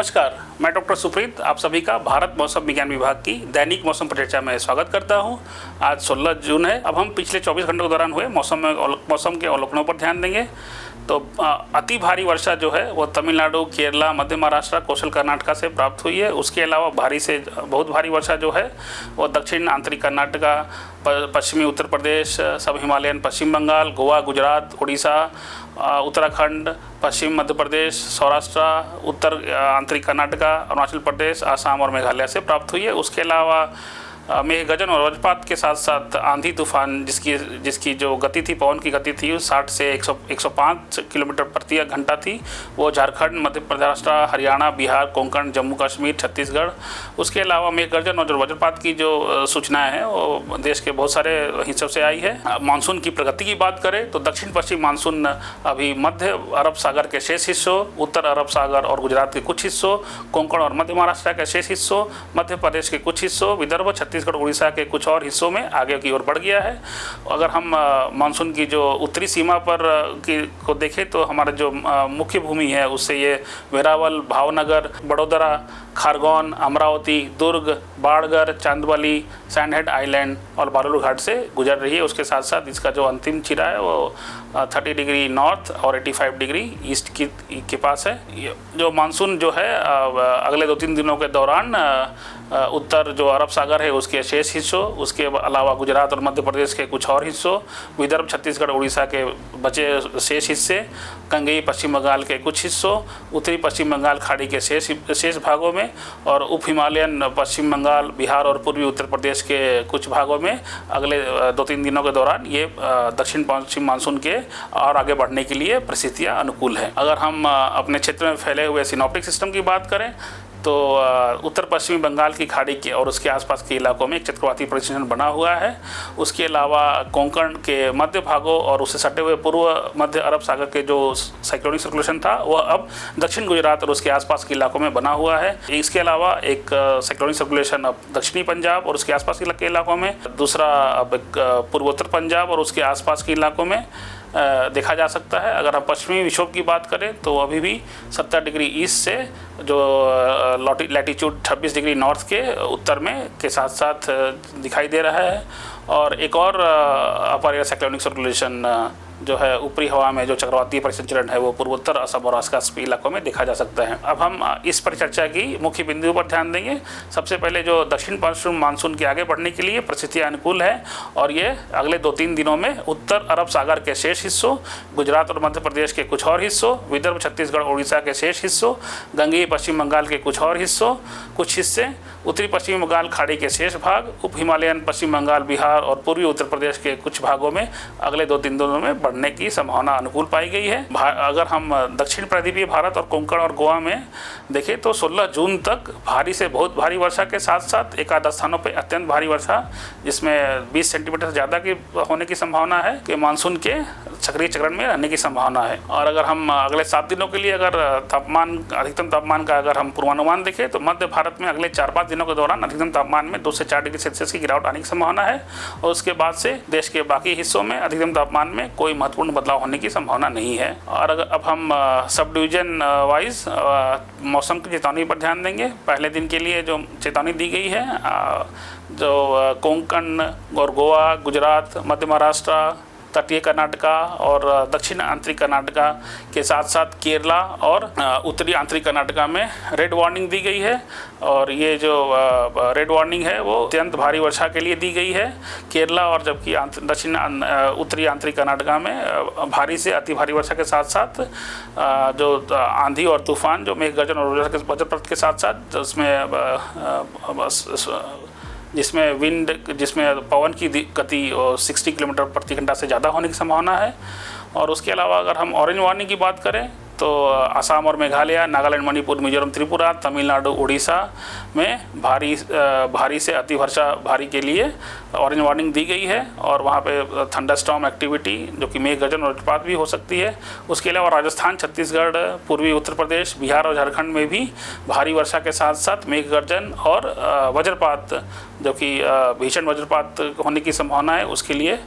नमस्कार, मैं डॉक्टर सुप्रीत आप सभी का भारत मौसम विज्ञान विभाग की दैनिक मौसम परिचर्चा में स्वागत करता हूं। आज 16 जून है। अब हम पिछले 24 घंटों के दौरान हुए मौसम के अवलोकनों पर ध्यान देंगे। तो अति भारी वर्षा जो है वो तमिलनाडु, केरला, मध्य महाराष्ट्र, कोस्टल कर्नाटका से प्राप्त हुई है। उसके अलावा भारी से बहुत भारी वर्षा जो है वो दक्षिण आंतरिक कर्नाटका, पश्चिमी उत्तर प्रदेश, सब हिमालयन पश्चिम बंगाल, गोवा, गुजरात, उड़ीसा, उत्तराखंड, पश्चिम मध्य प्रदेश, सौराष्ट्र, उत्तर आंतरिक कर्नाटका, अरुणाचल प्रदेश, आसाम और मेघालय से प्राप्त हुई है। उसके अलावा मेघ गर्जन और वज्रपात के साथ साथ आंधी तूफान जिसकी जो गति थी, पवन की गति थी 60 से 105 किलोमीटर प्रति घंटा थी, वो झारखंड, मध्य प्रदेश, हरियाणा, बिहार, कोंकण, जम्मू कश्मीर, छत्तीसगढ़। उसके अलावा मेघ गर्जन और वज्रपात की जो सूचनाएं हैं वो देश के बहुत सारे हिस्सों से आई है। मानसून की प्रगति की बात करें तो दक्षिण पश्चिम मानसून अभी मध्य अरब सागर के शेष हिस्सों, उत्तर अरब सागर और गुजरात के कुछ हिस्सों, कोंकण और मध्य महाराष्ट्र के शेष हिस्सों, मध्य प्रदेश के कुछ हिस्सों, विदर्भ, छत्तीसगढ़, उड़ीसा के कुछ और हिस्सों में आगे की ओर बढ़ गया है। अगर हम मानसून की जो उत्तरी सीमा पर को देखें तो हमारा जो मुख्य भूमि है उससे ये वेरावल, भावनगर, बड़ोदरा, खरगोन, अमरावती, दुर्ग, बाड़गढ़, चांदवाली, सैंडहेड आइलैंड और बालूरघाट से गुजर रही है। उसके साथ साथ इसका जो अंतिम चिरा है वो 30 डिग्री नॉर्थ और 85 डिग्री ईस्ट के पास है। जो मानसून जो है अगले 2-3 दिनों के दौरान उत्तर जो अरब सागर है उसके शेष हिस्सों, उसके अलावा गुजरात और मध्य प्रदेश के कुछ और हिस्सों, विदर्भ, छत्तीसगढ़, उड़ीसा के बचे शेष हिस्से, कंगई पश्चिम बंगाल के कुछ हिस्सों, उत्तरी पश्चिम बंगाल खाड़ी के शेष भागों में और उप हिमालयन पश्चिम बंगाल, बिहार और पूर्वी उत्तर प्रदेश के कुछ भागों में अगले 2-3 दिनों के दौरान ये दक्षिण पश्चिम मानसून के और आगे बढ़ने के लिए परिस्थितियाँ अनुकूल है। अगर हम अपने क्षेत्र में फैले हुए सिनोप्टिक सिस्टम की बात करें तो उत्तर पश्चिमी बंगाल की खाड़ी के और उसके आसपास के इलाकों में एक चक्रवाती परिस्थिति बना हुआ है। उसके अलावा कोंकण के मध्य भागों और उससे सटे हुए पूर्व मध्य अरब सागर के जो साइक्लोनिक सर्कुलेशन था वह अब दक्षिण गुजरात और उसके आसपास के इलाकों में बना हुआ है। इसके अलावा एक साइक्लोनिक सर्कुलेशन अब दक्षिणी पंजाब और उसके आसपास के इलाकों में, दूसरा अब एक पूर्वोत्तर पंजाब और उसके आसपास के इलाकों में देखा जा सकता है। अगर हम पश्चिमी विक्षोभ की बात करें तो अभी भी 70 डिग्री ईस्ट से जो लैटीट्यूड 26 डिग्री नॉर्थ के उत्तर में के साथ साथ दिखाई दे रहा है। और एक और अपर एयर साइक्लोनिक सर्कुलेशन जो है ऊपरी हवा में जो चक्रवाती परिसंचरण है वो पूर्वोत्तर असम और आसपास के इलाकों में देखा जा सकता है। अब हम इस परिचर्चा की मुख्य बिंदुओं पर ध्यान देंगे। सबसे पहले जो दक्षिण पश्चिम मानसून के आगे बढ़ने के लिए परिस्थितियाँ अनुकूल है और ये अगले 2-3 दिनों में उत्तर अरब सागर के शेष हिस्सों, गुजरात और मध्य प्रदेश के कुछ और हिस्सों, विदर्भ, छत्तीसगढ़, उड़ीसा के शेष हिस्सों, गंगेय पश्चिम बंगाल के कुछ और हिस्सों, कुछ हिस्से, उत्तरी पश्चिमी बंगाल खाड़ी के शेष भाग, उप हिमालयन पश्चिम बंगाल, बिहार और पूर्वी उत्तर प्रदेश के कुछ भागों में अगले 2-3 दिनों में बढ़ने की संभावना अनुकूल पाई गई है। अगर हम दक्षिण प्रायद्वीपीय भारत और कोंकण और गोवा में देखें तो 16 जून तक भारी से बहुत भारी वर्षा के साथ साथ एक आध स्थानों पर अत्यंत भारी वर्षा जिसमें 20 सेंटीमीटर से ज़्यादा की होने की संभावना है कि मानसून के सक्रिय चरण में रहने की संभावना है। और अगर हम अगले 7 दिनों के लिए अगर अधिकतम तापमान का अगर हम पूर्वानुमान देखें तो मध्य भारत में अगले 4-5 दिनों के दौरान अधिकतम तापमान में 2 से 4 डिग्री सेल्सियस की गिरावट आने की संभावना है और उसके बाद से देश के बाकी हिस्सों में अधिकतम तापमान में कोई महत्वपूर्ण बदलाव होने की संभावना नहीं है। और अगर अब हम सब डिवीजन वाइज मौसम की चेतावनी पर ध्यान देंगे। पहले दिन के लिए जो चेतावनी दी गई है जो कोंकण और गोवा, गुजरात, मध्य महाराष्ट्र, तटीय कर्नाटका और दक्षिण आंतरिक कर्नाटका के साथ साथ केरला और उत्तरी आंतरिक कर्नाटका में रेड वार्निंग दी गई है। और ये जो रेड वार्निंग है वो अत्यंत भारी वर्षा के लिए दी गई है केरला और जबकि दक्षिण उत्तरी आंतरिक कर्नाटका में भारी से अति भारी वर्षा के साथ साथ जो आंधी और तूफान जो मेघ गर्जन और वज्रपात के साथ साथ जिसमें पवन की गति 60 किलोमीटर प्रति घंटा से ज़्यादा होने की संभावना है। और उसके अलावा अगर हम ऑरेंज वार्निंग की बात करें तो असम और मेघालय, नागालैंड, मणिपुर, मिजोरम, त्रिपुरा, तमिलनाडु, उड़ीसा में भारी से अति वर्षा भारी के लिए ऑरेंज वार्निंग दी गई है और वहाँ पे थंडरस्टॉर्म एक्टिविटी जो कि मेघ गर्जन और वज्रपात भी हो सकती है। उसके अलावा राजस्थान, छत्तीसगढ़, पूर्वी उत्तर प्रदेश, बिहार और झारखंड में भी भारी वर्षा के साथ साथ मेघ गर्जन और वज्रपात जो कि भीषण वज्रपात होने की संभावना है उसके लिए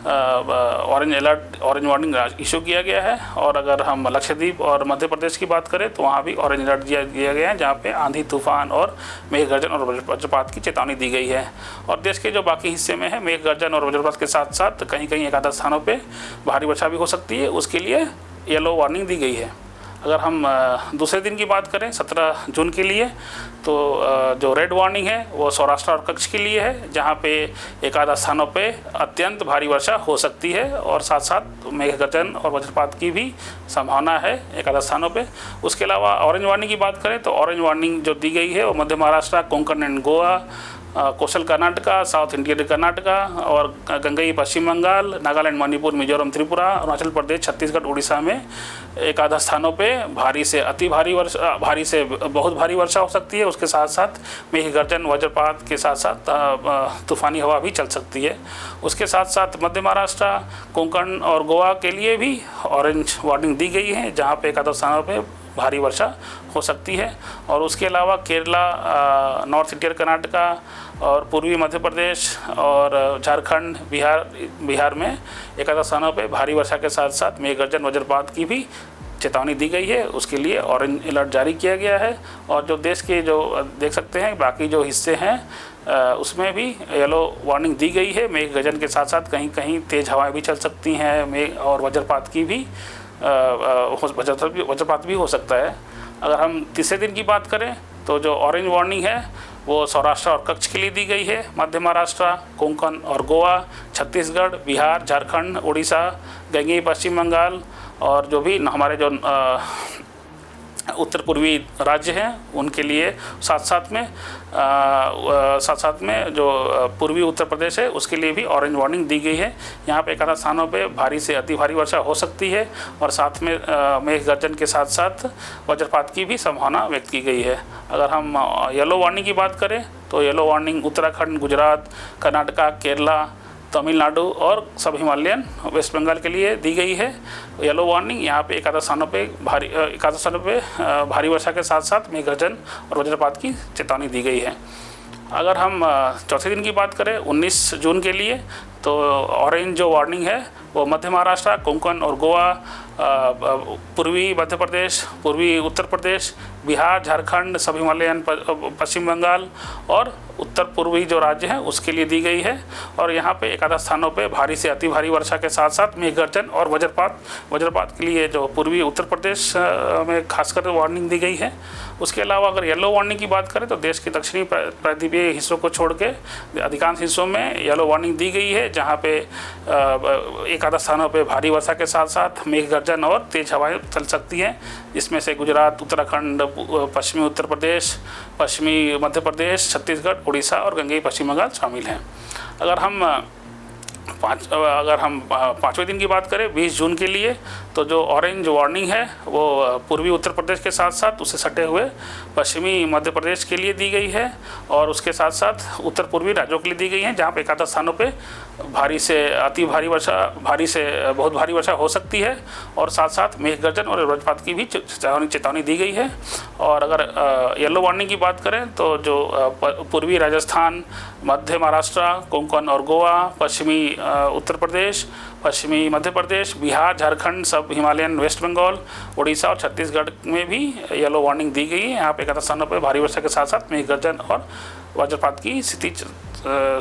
ऑरेंज वार्निंग इशू किया गया है। और अगर हम लक्षद्वीप और मध्य प्रदेश की बात करें तो वहाँ भी ऑरेंज अलर्ट दिया गया है, जहाँ पे आंधी तूफान और मेघ गर्जन और वज्रपात की चेतावनी दी गई है। और देश के जो बाकी हिस्से में है, मेघ गर्जन और वज्रपात के साथ साथ कहीं कहीं एक आधा स्थानों पर भारी वर्षा भी हो सकती है, उसके लिए येलो वार्निंग दी गई है। अगर हम दूसरे दिन की बात करें 17 जून के लिए, तो जो रेड वार्निंग है वो सौराष्ट्र और कच्छ के लिए है, जहाँ पे एक आधा स्थानों पे अत्यंत भारी वर्षा हो सकती है और साथ साथ मेघ गर्जन और वज्रपात की भी संभावना है एक आधा स्थानों पे। उसके अलावा ऑरेंज वार्निंग की बात करें तो ऑरेंज वार्निंग जो दी गई है वो मध्य Maharashtra, Konkan and Goa, coastal Karnataka, south interior Karnataka और गंगई पश्चिम बंगाल, नागालैंड, मणिपुर, मिजोरम, त्रिपुरा, अरुणाचल प्रदेश, छत्तीसगढ़, उड़ीसा में एक आधा स्थानों पे भारी से अति भारी वर्षा, भारी से बहुत भारी वर्षा हो सकती है। उसके साथ साथ मेघ गर्जन वज्रपात के साथ साथ तूफानी हवा भी चल सकती है। उसके साथ साथ मध्य महाराष्ट्र, कोंकण और गोवा के लिए भी ऑरेंज वार्निंग दी गई है, जहाँ पे एक आधा स्थानों पर भारी वर्षा हो सकती है। और उसके अलावा केरला, नॉर्थ इंटीरियर कर्नाटका और पूर्वी मध्य प्रदेश और झारखंड, बिहार में एक आधा स्थानों पे भारी वर्षा के साथ साथ मेघ गर्जन वज्रपात की भी चेतावनी दी गई है, उसके लिए ऑरेंज अलर्ट जारी किया गया है। और जो देश के जो देख सकते हैं बाकी जो हिस्से हैं उसमें भी येलो वार्निंग दी गई है। मेघ गर्जन के साथ साथ कहीं कहीं तेज़ हवाएं भी चल सकती हैं, मेघ और वज्रपात की भी वज्रपात भी हो सकता है। अगर हम तीसरे दिन की बात करें तो जो ऑरेंज वार्निंग है वो सौराष्ट्र और कच्छ के लिए दी गई है, मध्य महाराष्ट्र, कोंकण और गोवा, छत्तीसगढ़, बिहार, झारखंड, उड़ीसा, गंगई पश्चिम बंगाल और जो भी हमारे जो उत्तर पूर्वी राज्य हैं उनके लिए, साथ साथ में जो पूर्वी उत्तर प्रदेश है उसके लिए भी ऑरेंज वार्निंग दी गई है। यहाँ पे एक आधा स्थानों पे भारी से अति भारी वर्षा हो सकती है और साथ में मेघ गर्जन के साथ साथ वज्रपात की भी संभावना व्यक्त की गई है। अगर हम येलो वार्निंग की बात करें तो येलो वार्निंग उत्तराखंड, गुजरात, कर्नाटका, केरला, तमिलनाडु और सब हिमालयन वेस्ट बंगाल के लिए दी गई है येलो वार्निंग। यहाँ पे एक आधा स्थानों पे भारी वर्षा के साथ साथ मेघ गर्जन और वज्रपात की चेतावनी दी गई है। अगर हम चौथे दिन की बात करें 19 जून के लिए, तो ऑरेंज जो वार्निंग है वो मध्य महाराष्ट्र, कोंकण और गोवा, पूर्वी मध्य प्रदेश, पूर्वी उत्तर प्रदेश, बिहार, झारखंड, सब हिमालयन पश्चिम बंगाल और उत्तर पूर्वी जो राज्य हैं उसके लिए दी गई है। और यहाँ पे एक आधा स्थानों पे भारी से अति भारी वर्षा के साथ साथ मेघ गर्जन और वज्रपात के लिए जो पूर्वी उत्तर प्रदेश में खासकर वार्निंग दी गई है। उसके अलावा अगर येलो वार्निंग की बात करें तो देश के दक्षिणी प्रायद्वीपीय हिस्सों को छोड़ के अधिकांश हिस्सों में येलो वार्निंग दी गई है, जहाँ पे एक आधा स्थानों पे भारी वर्षा के साथ साथ मेघ गर्जन और तेज़ हवाएं चल सकती हैं, जिसमें से गुजरात, उत्तराखंड, पश्चिमी उत्तर प्रदेश, पश्चिमी मध्य प्रदेश, छत्तीसगढ़, उड़ीसा और गंगई पश्चिम बंगाल शामिल हैं। अगर हम पाँचवें दिन की बात करें 20 जून के लिए, तो जो ऑरेंज वार्निंग है वो पूर्वी उत्तर प्रदेश के साथ साथ उससे सटे हुए पश्चिमी मध्य प्रदेश के लिए दी गई है और उसके साथ साथ उत्तर पूर्वी राज्यों के लिए दी गई है, जहाँ पे एक आधा स्थानों पे भारी से अति भारी वर्षा, भारी से बहुत भारी वर्षा हो सकती है और साथ साथ मेघ गर्जन और वज्रपात की भी चेतावनी दी गई है। और अगर येलो वार्निंग की बात करें तो जो पूर्वी राजस्थान, मध्य महाराष्ट्र, कोंकण और गोवा, पश्चिमी उत्तर प्रदेश, पश्चिमी मध्य प्रदेश, बिहार, झारखंड, सब हिमालयन वेस्ट बंगाल, उड़ीसा और छत्तीसगढ़ में भी येलो वार्निंग दी गई है। यहाँ पे एक आधा स्थानों पर भारी वर्षा के साथ साथ मेघ गर्जन और वज्रपात की स्थिति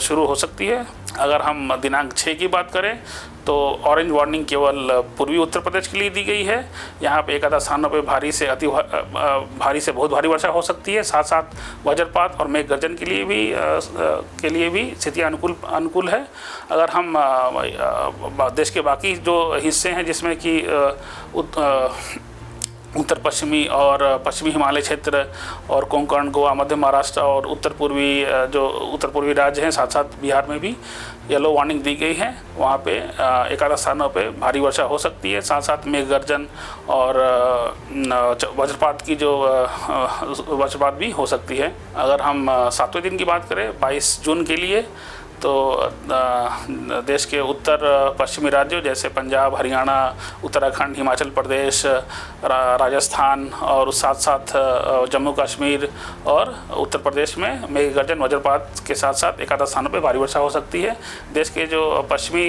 शुरू हो सकती है। अगर हम दिनांक 6 की बात करें तो ऑरेंज वार्निंग केवल पूर्वी उत्तर प्रदेश के लिए दी गई है। यहाँ पे एक आधा स्थानों पे भारी से बहुत भारी वर्षा हो सकती है, साथ साथ वज्रपात और मेघ गर्जन के लिए भी स्थिति अनुकूल है। अगर हम देश के बाकी जो हिस्से हैं जिसमें कि उत्तर पश्चिमी और पश्चिमी हिमालय क्षेत्र और कोंकण, गोवा, मध्य महाराष्ट्र और उत्तर पूर्वी राज्य हैं, साथ साथ बिहार में भी येलो वार्निंग दी गई है। वहाँ पे एक आधा स्थानों पे भारी वर्षा हो सकती है, साथ साथ मेघ गर्जन और वज्रपात भी हो सकती है। अगर हम 7वें दिन की बात करें 22 जून के लिए, तो देश के उत्तर पश्चिमी राज्यों जैसे पंजाब, हरियाणा, उत्तराखंड, हिमाचल प्रदेश, राजस्थान और साथ साथ जम्मू कश्मीर और उत्तर प्रदेश में मेघ गर्जन वज्रपात के साथ साथ एक आधा स्थानों पर भारी वर्षा हो सकती है। देश के जो पश्चिमी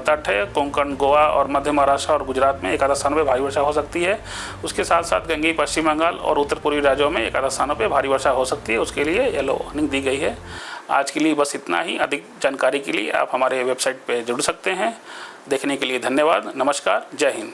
तट है, कोंकण, गोवा और मध्य महाराष्ट्र और गुजरात में एक आधा स्थानों पर भारी वर्षा हो सकती है। उसके साथ साथ गंगेय पश्चिम बंगाल और उत्तर पूर्वी राज्यों में एक आधा स्थानों पर भारी वर्षा हो सकती है। उसके लिए येलो वार्निंग दी गई है। आज के लिए बस इतना ही। अधिक जानकारी के लिए आप हमारे वेबसाइट पर जुड़ सकते हैं। देखने के लिए धन्यवाद। नमस्कार। जय हिंद।